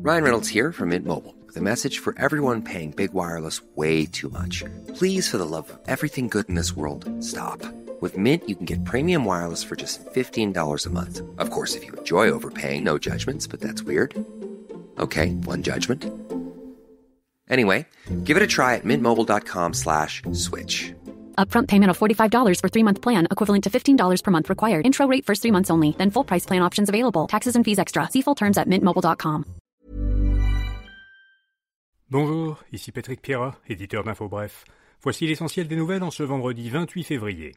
Ryan Reynolds here from Mint Mobile with a message for everyone paying big wireless way too much. Please, for the love of everything good in this world, stop. With Mint, you can get premium wireless for just $15 a month. Of course, if you enjoy overpaying, no judgments, but that's weird. Okay, one judgment. Anyway, give it a try at mintmobile.com/switch. Upfront payment of $45 for 3-month plan, equivalent to $15 per month required. Intro rate first 3 months only, then full price plan options available. Taxes and fees extra. See full terms at mintmobile.com. Bonjour, ici Patrick Pierrat, éditeur d'Info Bref. Voici l'essentiel des nouvelles en ce vendredi 28 février.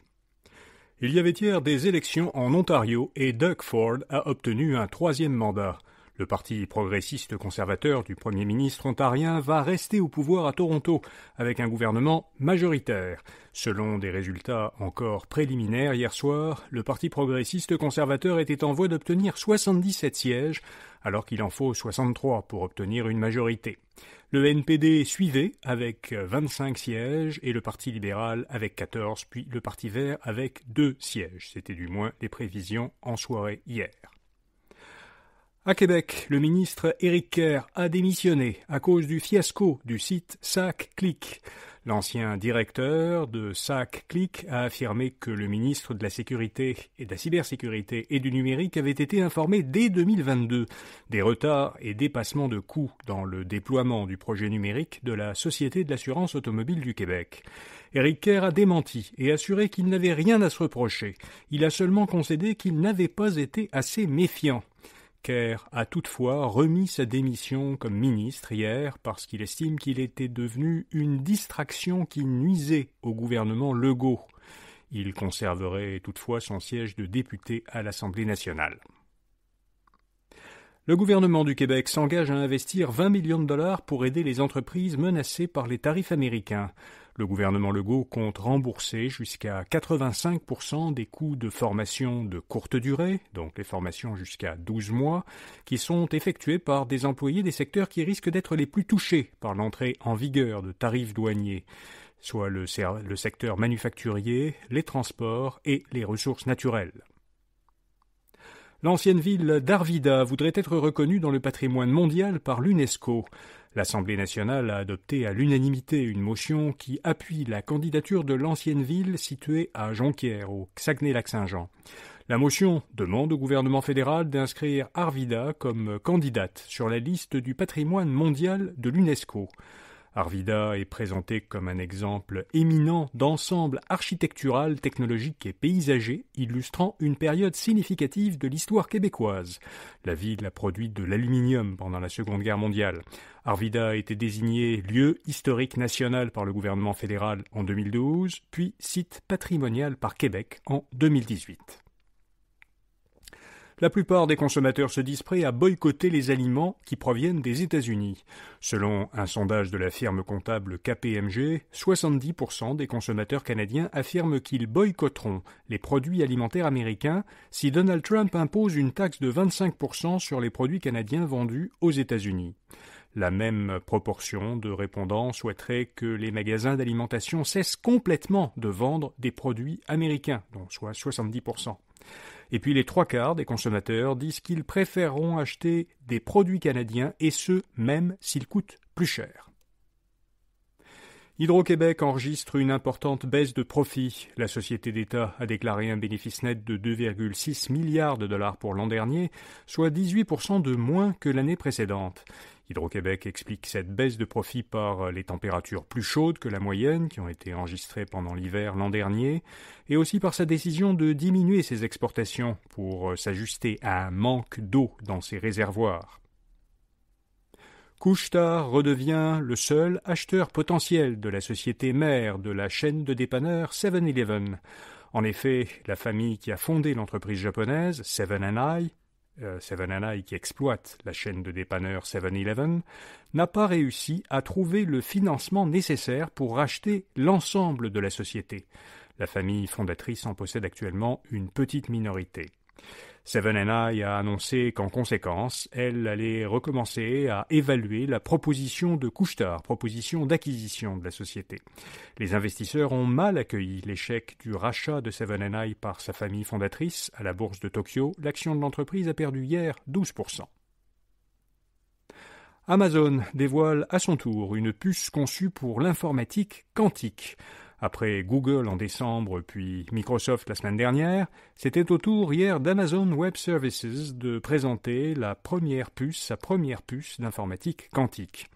Il y avait hier des élections en Ontario et Doug Ford a obtenu un 3e mandat. Le parti progressiste conservateur du Premier ministre ontarien va rester au pouvoir à Toronto avec un gouvernement majoritaire. Selon des résultats encore préliminaires hier soir, le parti progressiste conservateur était en voie d'obtenir 77 sièges alors qu'il en faut 63 pour obtenir une majorité. Le NPD suivait avec 25 sièges et le Parti libéral avec 14, puis le Parti vert avec 2 sièges. C'était du moins les prévisions en soirée hier. À Québec, le ministre Éric Kerr a démissionné à cause du fiasco du site SAC-Clic. L'ancien directeur de SAC-Clic a affirmé que le ministre de la Sécurité et de la Cybersécurité et du Numérique avait été informé dès 2022 des retards et dépassements de coûts dans le déploiement du projet numérique de la Société de l'assurance automobile du Québec. Éric Kerr a démenti et assuré qu'il n'avait rien à se reprocher. Il a seulement concédé qu'il n'avait pas été assez méfiant. Kerr a toutefois remis sa démission comme ministre hier parce qu'il estime qu'il était devenu une distraction qui nuisait au gouvernement Legault. Il conserverait toutefois son siège de député à l'Assemblée nationale. Le gouvernement du Québec s'engage à investir 20 millions de dollars pour aider les entreprises menacées par les tarifs américains. Le gouvernement Legault compte rembourser jusqu'à 85% des coûts de formation de courte durée, donc les formations jusqu'à 12 mois, qui sont effectuées par des employés des secteurs qui risquent d'être les plus touchés par l'entrée en vigueur de tarifs douaniers, soit le secteur manufacturier, les transports et les ressources naturelles. L'ancienne ville d'Arvida voudrait être reconnue dans le patrimoine mondial par l'UNESCO. L'Assemblée nationale a adopté à l'unanimité une motion qui appuie la candidature de l'ancienne ville située à Jonquière, au Saguenay-Lac-Saint-Jean. La motion demande au gouvernement fédéral d'inscrire Arvida comme candidate sur la liste du patrimoine mondial de l'UNESCO. Arvida est présenté comme un exemple éminent d'ensemble architectural, technologique et paysager, illustrant une période significative de l'histoire québécoise. La ville a produit de l'aluminium pendant la Seconde Guerre mondiale. Arvida a été désigné lieu historique national par le gouvernement fédéral en 2012, puis site patrimonial par Québec en 2018. La plupart des consommateurs se disent prêts à boycotter les aliments qui proviennent des États-Unis. Selon un sondage de la firme comptable KPMG, 70% des consommateurs canadiens affirment qu'ils boycotteront les produits alimentaires américains si Donald Trump impose une taxe de 25% sur les produits canadiens vendus aux États-Unis. La même proportion de répondants souhaiterait que les magasins d'alimentation cessent complètement de vendre des produits américains, donc soit 70%. Et puis les 3/4 des consommateurs disent qu'ils préféreront acheter des produits canadiens et ce, même s'ils coûtent plus cher. Hydro-Québec enregistre une importante baisse de profit. La société d'État a déclaré un bénéfice net de 2,6 milliards de dollars pour l'an dernier, soit 18% de moins que l'année précédente. Hydro-Québec explique cette baisse de profit par les températures plus chaudes que la moyenne qui ont été enregistrées pendant l'hiver l'an dernier, et aussi par sa décision de diminuer ses exportations pour s'ajuster à un manque d'eau dans ses réservoirs. Couche-Tard redevient le seul acheteur potentiel de la société mère de la chaîne de dépanneurs 7-Eleven. En effet, la famille qui a fondé l'entreprise japonaise 7&i, qui exploite la chaîne de dépanneurs 7-Eleven, n'a pas réussi à trouver le financement nécessaire pour racheter l'ensemble de la société. La famille fondatrice en possède actuellement une petite minorité. 7&i a annoncé qu'en conséquence, elle allait recommencer à évaluer la proposition de Couche-Tard, proposition d'acquisition de la société. Les investisseurs ont mal accueilli l'échec du rachat de 7&i par sa famille fondatrice à la bourse de Tokyo. L'action de l'entreprise a perdu hier 12%. Amazon dévoile à son tour une puce conçue pour l'informatique quantique. Après Google en décembre puis Microsoft la semaine dernière, c'était au tour hier d'Amazon Web Services de présenter sa première puce d'informatique quantique.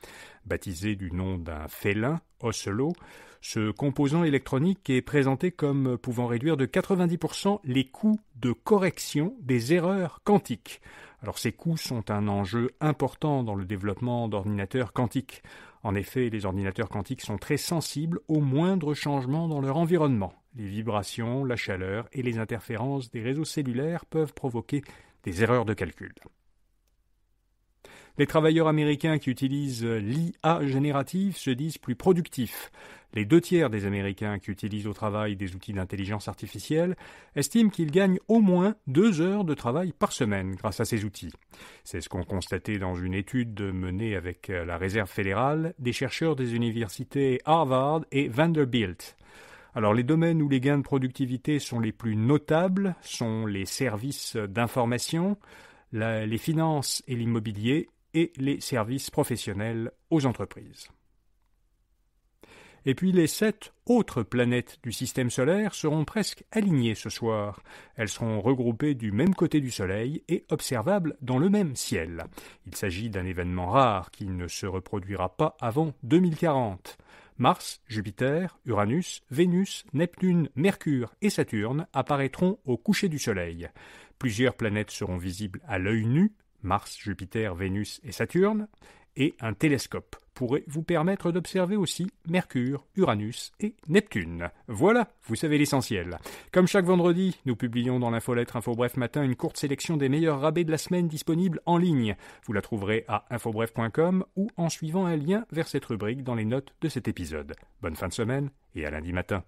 Baptisé du nom d'un félin, Ocelot, ce composant électronique est présenté comme pouvant réduire de 90% les coûts de correction des erreurs quantiques. Alors ces coûts sont un enjeu important dans le développement d'ordinateurs quantiques. En effet, les ordinateurs quantiques sont très sensibles aux moindres changements dans leur environnement. Les vibrations, la chaleur et les interférences des réseaux cellulaires peuvent provoquer des erreurs de calcul. Les travailleurs américains qui utilisent l'IA générative se disent plus productifs. Les 2/3 des Américains qui utilisent au travail des outils d'intelligence artificielle estiment qu'ils gagnent au moins 2 heures de travail par semaine grâce à ces outils. C'est ce qu'ont constaté dans une étude menée avec la Réserve fédérale des chercheurs des universités Harvard et Vanderbilt. Alors les domaines où les gains de productivité sont les plus notables sont les services d'information, les finances et l'immobilier, et les services professionnels aux entreprises. Et puis les 7 autres planètes du système solaire seront presque alignées ce soir. Elles seront regroupées du même côté du Soleil et observables dans le même ciel. Il s'agit d'un événement rare qui ne se reproduira pas avant 2040. Mars, Jupiter, Uranus, Vénus, Neptune, Mercure et Saturne apparaîtront au coucher du Soleil. Plusieurs planètes seront visibles à l'œil nu, Mars, Jupiter, Vénus et Saturne, et un télescope pourrait vous permettre d'observer aussi Mercure, Uranus et Neptune. Voilà, vous savez l'essentiel. Comme chaque vendredi, nous publions dans l'infolettre InfoBref Matin une courte sélection des meilleurs rabais de la semaine disponibles en ligne. Vous la trouverez à infobref.com ou en suivant un lien vers cette rubrique dans les notes de cet épisode. Bonne fin de semaine et à lundi matin.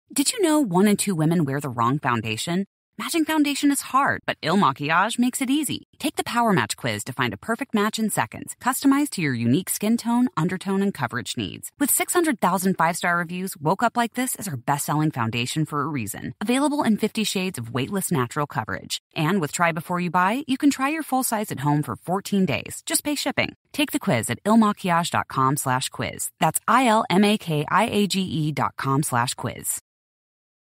Did you know 1 in 2 women wear the wrong foundation? Matching foundation is hard, but Il Maquillage makes it easy. Take the Power Match quiz to find a perfect match in seconds, customized to your unique skin tone, undertone, and coverage needs. With 600,000 5-star reviews, Woke Up Like This is our best-selling foundation for a reason. Available in 50 shades of weightless natural coverage. And with Try Before You Buy, you can try your full size at home for 14 days. Just pay shipping. Take the quiz at ilmaquillage.com/quiz. That's ILMAKIAGE.com/quiz.